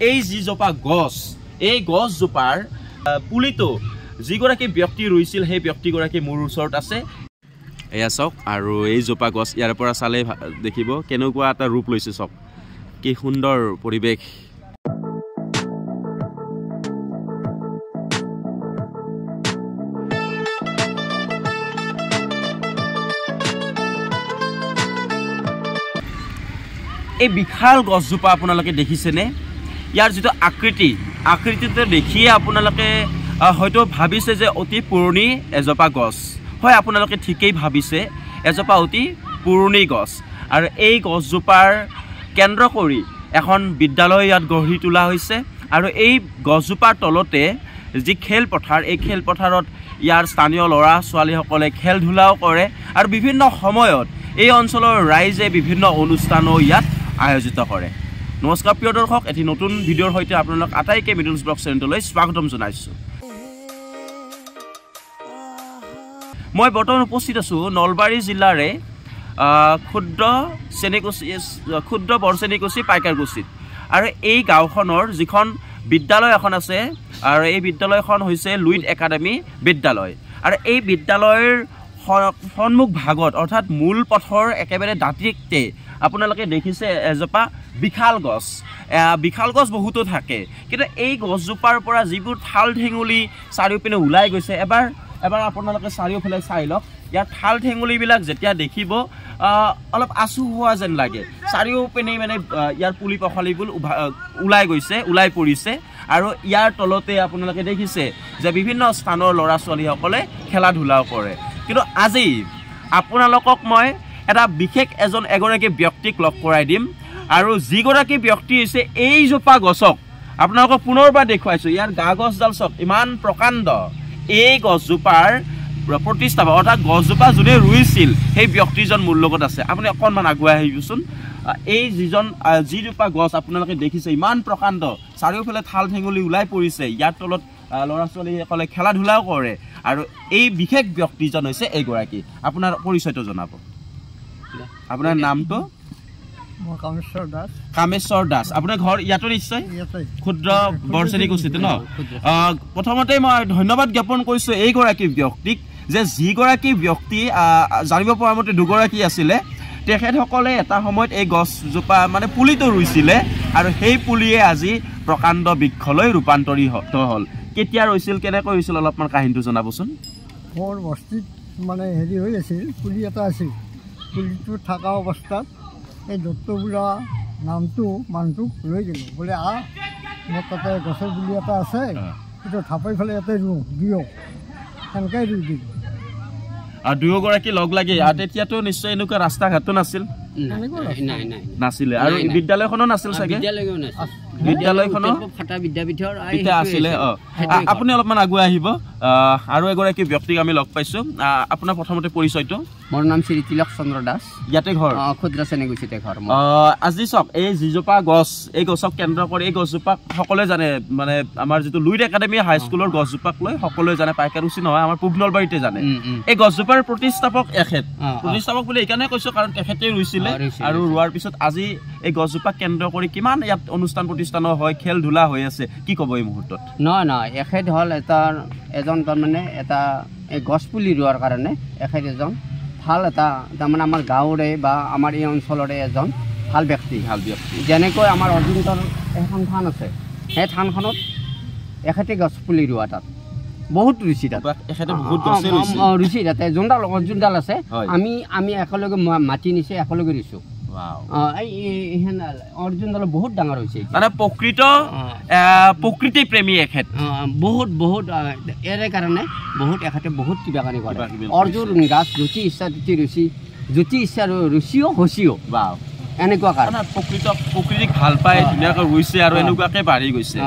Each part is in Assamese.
এই যিজোপা গছ এই গছজোপাৰ পুলিটো যিগৰাকী ব্যক্তি ৰুইছিল সেই ব্যক্তিগৰাকী মোৰ ওচৰত আছে এয়া চাওক আৰু এই জোপা গছ ইয়াৰ পৰা চালে দেখিব কেনেকুৱা এটা ৰূপ লৈছে চাওক কি সুন্দৰ পৰিৱেশ এই বিশাল গছজোপা আপোনালোকে দেখিছেনে ইয়াৰ যিটো আকৃতিটো দেখিয়ে আপোনালোকে হয়তো ভাবিছে যে অতি পুৰণি এজোপা গছ হয় আপোনালোকে ঠিকেই ভাবিছে এজোপা অতি পুৰণি গছ আৰু এই গছজোপাৰ কেন্দ্ৰ কৰি এখন বিদ্যালয় ইয়াত গঢ়ি তোলা হৈছে আৰু এই গছজোপাৰ তলতে যি খেলপথাৰ এই খেলপথাৰত ইয়াৰ স্থানীয় ল'ৰা ছোৱালীসকলে খেল ধূলাও কৰে আৰু বিভিন্ন সময়ত এই অঞ্চলৰ ৰাইজে বিভিন্ন অনুষ্ঠানো ইয়াত আয়োজিত কৰে নমস্কাৰ প্ৰিয় দৰ্শক এটি নতুন ভিডিঅ'ৰ সৈতে আপোনালোক আটাইকে মিডলছ ব্লগ চেনেললৈ স্বাগতম জনাইছোঁ মই বৰ্তমান উপস্থিত আছোঁ নলবাৰী জিলাৰে ক্ষুদ্ৰ বৰচেনিকুচি পাইকাৰকুচিত আৰু এই গাঁওখনৰ যিখন বিদ্যালয় এখন আছে আৰু এই বিদ্যালয়খন হৈছে লুইট একাডেমী বিদ্যালয় আৰু এই বিদ্যালয়ৰ সন্মুখ ভাগত অৰ্থাৎ মূল পথৰ একেবাৰে দাঁতিতে আপোনালোকে দেখিছে এজোপা বিশাল গছ বহুতো থাকে কিন্তু এই গছজোপাৰ পৰা যিবোৰ ঠাল ঠেঙুলি চাৰিওপিনে ওলাই গৈছে এবাৰ আপোনালোকে চাৰিওফালে চাই লওক ইয়াৰ ঠাল ঠেঙুলিবিলাক যেতিয়া দেখিব অলপ আচু হোৱা যেন লাগে চাৰিওপিনে মানে ইয়াৰ পুলি পখালিবোৰ ওলাই পৰিছে আৰু ইয়াৰ তলতে আপোনালোকে দেখিছে যে বিভিন্ন স্থানৰ ল'ৰা ছোৱালীসকলে খেলা ধূলাও কৰে কিন্তু আজি আপোনালোকক মই এটা বিশেষ এগৰাকী ব্যক্তিক লগ কৰাই দিম আৰু যিগৰাকী ব্যক্তি হৈছে এইজোপা গছক আপোনালোকক পুনৰবাৰ দেখুৱাইছোঁ ইয়াৰ গা গছডাল চাওক ইমান প্ৰকাণ্ড এই গছজোপাৰ প্ৰতিষ্ঠাপক অৰ্থাৎ গছজোপা যোনে ৰুইছিল সেই ব্যক্তিজন মোৰ লগত আছে আপুনি অকণমান আগুৱাই আহিবচোন এই যিজোপা গছ আপোনালোকে দেখিছে ইমান প্ৰকাণ্ড চাৰিওফালে ঠাল ঠেঙুলি ওলাই পৰিছে ইয়াৰ তলত ল'ৰা ছোৱালীসকলে খেলা ধূলাও কৰে আৰু এই বিশেষ ব্যক্তিজন হৈছে এইগৰাকী আপোনাৰ পৰিচয়টো জনাব আপোনাৰ নামটো কামেশ্বৰ দাস আপোনাৰ ঘৰ ইয়াতো নিশ্চয় ক্ষুদ্ৰ বৰচেনিকুচিতে ন প্ৰথমতে মই ধন্যবাদ জ্ঞাপন কৰিছোঁ এইগৰাকী ব্যক্তিক যে যিগৰাকী ব্যক্তি জানিব পৰা মতে দুগৰাকী আছিলে তেখেতসকলে এটা সময়ত এই গছজোপা মানে পুলিটো ৰুইছিলে আৰু সেই পুলিয়ে আজি প্ৰকাণ্ড বৃক্ষলৈ ৰূপান্তৰিত হ'ল কেতিয়া ৰুইছিল কেনেকৈ ৰুইছিল অলপমান কাহিনীটো জনাবচোন মোৰ বস্তিত মানে হেৰি হৈ আছিল পুলি এটা আছিল পুলিটো থকা অৱস্থাত এই দত্ত বোলা নামটো মানুহটোক লৈ গ'লোঁ বোলে মোৰ তাতে গছৰ পুলি এটা আছে সেইটো থাপাই ফেলে ইয়াতে দিয়ক সেনেকৈ ৰুই দিলোঁ আৰু দুয়োগৰাকী লগ লাগি তেতিয়াতো নিশ্চয় এনেকুৱা ৰাস্তা ঘাটো নাছিলে আৰু বিদ্যালয়খনো নাছিল চাগে বিদ্যালয়খনৰ আছিলে আপুনি অলপমান আগুৱাই আহিব আৰু এগৰাকী ব্যক্তিক আমি লগ পাইছোঁ আপোনাৰ প্ৰথমতে পৰিচয়টো মোৰ নাম শ্ৰী তিলক চন্দ্ৰ দাস ইয়াতে ঘৰ ক্ষুদ্ৰ চেনিকুচিতে ঘৰ আজি চাওক এই যিজোপা গছ এই গছক কেন্দ্ৰ কৰি এই গছজোপাক সকলোৱে জানে মানে আমাৰ যিটো লুইট একাডেমী হাইস্কুলৰ গছজোপাক লৈ সকলোৱে জানে পাইকাৰকুচি নহয় আমাৰ পূব নলবাৰীতে জানে এই গছজোপাৰ প্ৰতিষ্ঠাপক প্ৰতিষ্ঠাপক বুলি এইকাৰণে কৈছোঁ কাৰণ তেখেতে ৰুইছিলে আৰু ৰোৱাৰ পিছত আজি এই গছজোপাক কেন্দ্ৰ কৰি কিমান ইয়াত অনুষ্ঠান প্ৰতিষ্ঠানো হয় খেল ধূলা হৈ আছে কি ক'ব এই মুহূৰ্তত নহয় এখেত হ'ল এজন তাৰমানে এটা এই গছ পুলি ৰোৱাৰ কাৰণে এখেত এজন ভাল এটা তাৰমানে আমাৰ গাঁৱৰে বা আমাৰ এই অঞ্চলৰে এজন ভাল ব্যক্তি যেনেকৈ আমাৰ অৰ্জুনৰ এখন থান আছে সেই থানখনত এখেতে গছ পুলি ৰোৱা তাত বহুত ৰুচি তাত ৰুচি তাতে যোনডাল অৰ্জুনডাল আছে আমি একেলগে মাটি নিছে একেলগে ৰুইছোঁ অৰ্জুনডাল বহুত ডাঙৰ হৈছে মানে প্ৰকৃতি প্ৰেমী এখেত বহুত ইয়াৰে কাৰণে এখেতে বহুত কিবা কানি কৰে অৰ্জুন গাছ ৰুচি ইচ্ছা জ্যোতি ইচ্ছা ৰুচিও হচিও বা এনেকুৱা কাৰণে প্ৰকৃতিক ভাল পায় ধুনীয়াকৈ ৰুইছে আৰু এনেকুৱাকৈ বাঢ়ি গৈছে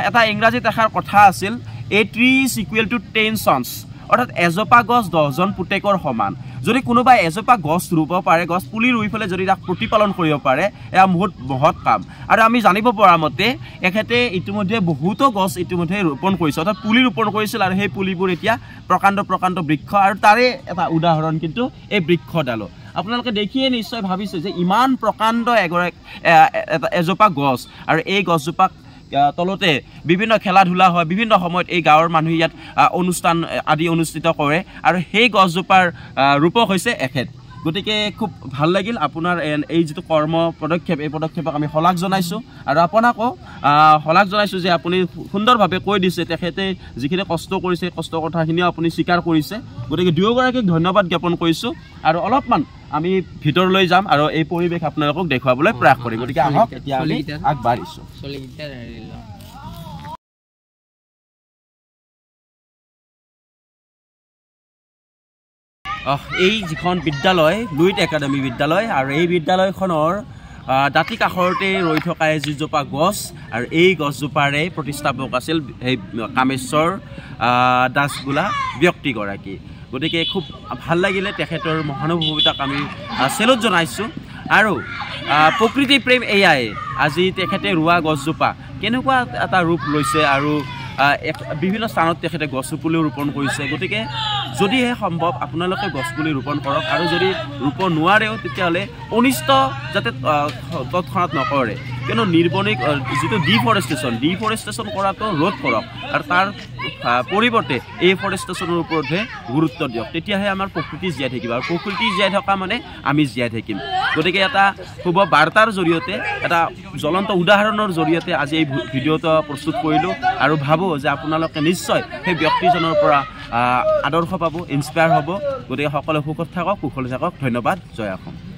এটা ইংৰাজীত এষাৰ কথা আছিল A tree is equal to 10 sons অৰ্থাৎ এজোপা গছ 10জন পুতেকৰ সমান যদি কোনোবাই এজোপা গছ ৰুব পাৰে গছ পুলি ৰুই ফেলে যদি তাক প্ৰতিপালন কৰিব পাৰে এয়া বহুত মহৎ কাম আৰু আমি জানিব পৰা মতে এখেতে ইতিমধ্যে বহুতো গছ ইতিমধ্যে ৰোপণ কৰিছে অৰ্থাৎ পুলি ৰোপণ কৰিছিল আৰু সেই পুলিবোৰ এতিয়া প্ৰকাণ্ড বৃক্ষ আৰু তাৰে এটা উদাহৰণ কিন্তু এই বৃক্ষডালো আপোনালোকে দেখিয়ে নিশ্চয় ভাবিছে যে ইমান প্ৰকাণ্ড এজোপা গছ আৰু এই গছজোপাক তলতে বিভিন্ন খেলা ধূলা হয় বিভিন্ন সময়ত এই গাঁৱৰ মানুহে ইয়াত অনুষ্ঠান আদি অনুষ্ঠিত কৰে আৰু সেই গছজোপাৰ ৰূপক হৈছে এখেত গতিকে খুব ভাল লাগিল আপোনাৰ এই যিটো কৰ্ম পদক্ষেপ এই পদক্ষেপক আমি শলাগ জনাইছোঁ আৰু আপোনাকো শলাগ জনাইছোঁ যে আপুনি সুন্দৰভাৱে কৈ দিছে তেখেতে যিখিনি কষ্ট কৰিছে কষ্ট কথাখিনিও আপুনি স্বীকাৰ কৰিছে গতিকে দুয়োগৰাকীক ধন্যবাদ জ্ঞাপন কৰিছোঁ আৰু অলপমান আমি ভিতৰলৈ যাম আৰু এই পৰিৱেশ আপোনালোকক দেখুৱাবলৈ প্ৰয়াস কৰিম গতিকে আহক এতিয়া আমি আগবাঢ়িছোঁ এই যিখন বিদ্যালয় লুইট একাডেমী বিদ্যালয় আৰু এই বিদ্যালয়খনৰ দাঁতি কাষৰতে ৰৈ থকা এজোপা গছ আৰু এই গছজোপাৰে প্ৰতিষ্ঠাপক আছিল সেই কামেশ্বৰ দাস বোলা ব্যক্তিগৰাকী গতিকে খুব ভাল লাগিলে তেখেতৰ মহানুভৱিতাক আমি চেলুট জনাইছোঁ আৰু প্ৰকৃতি প্ৰেম এয়াই আজি তেখেতে ৰোৱা গছজোপা কেনেকুৱা এটা ৰূপ লৈছে আৰু বিভিন্ন স্থানত তেখেতে গছপুলিও ৰোপণ কৰিছে গতিকে যদিহে সম্ভৱ আপোনালোকে গছপুলি ৰোপণ কৰক আৰু যদি ৰোপণ নোৱাৰেও তেতিয়াহ'লে অনিষ্ট যাতে তৎক্ষণাত নকৰে কিয়নো নিৰ্বনিক যিটো ডিফৰেষ্টেশ্যন কৰাটো ৰোধ কৰক আৰু তাৰ পৰিৱৰ্তে এই ফৰেষ্টেশ্যনৰ ওপৰতহে গুৰুত্ব দিয়ক তেতিয়াহে আমাৰ প্ৰকৃতি জীয়াই থাকিব আৰু প্ৰকৃতি জীয়াই থকা মানে আমি জীয়াই থাকিম গতিকে এটা শুভ বাৰ্তাৰ জৰিয়তে এটা জ্বলন্ত উদাহৰণৰ জৰিয়তে আজি এই ভিডিঅ'টো প্ৰস্তুত কৰিলোঁ আৰু ভাবোঁ যে আপোনালোকে নিশ্চয় সেই ব্যক্তিজনৰ পৰা আদৰ্শ পাব ইনস্পায়াৰ হ'ব গতিকে সকলো সুখত থাকক কুশলে থাকক ধন্যবাদ জয় অসম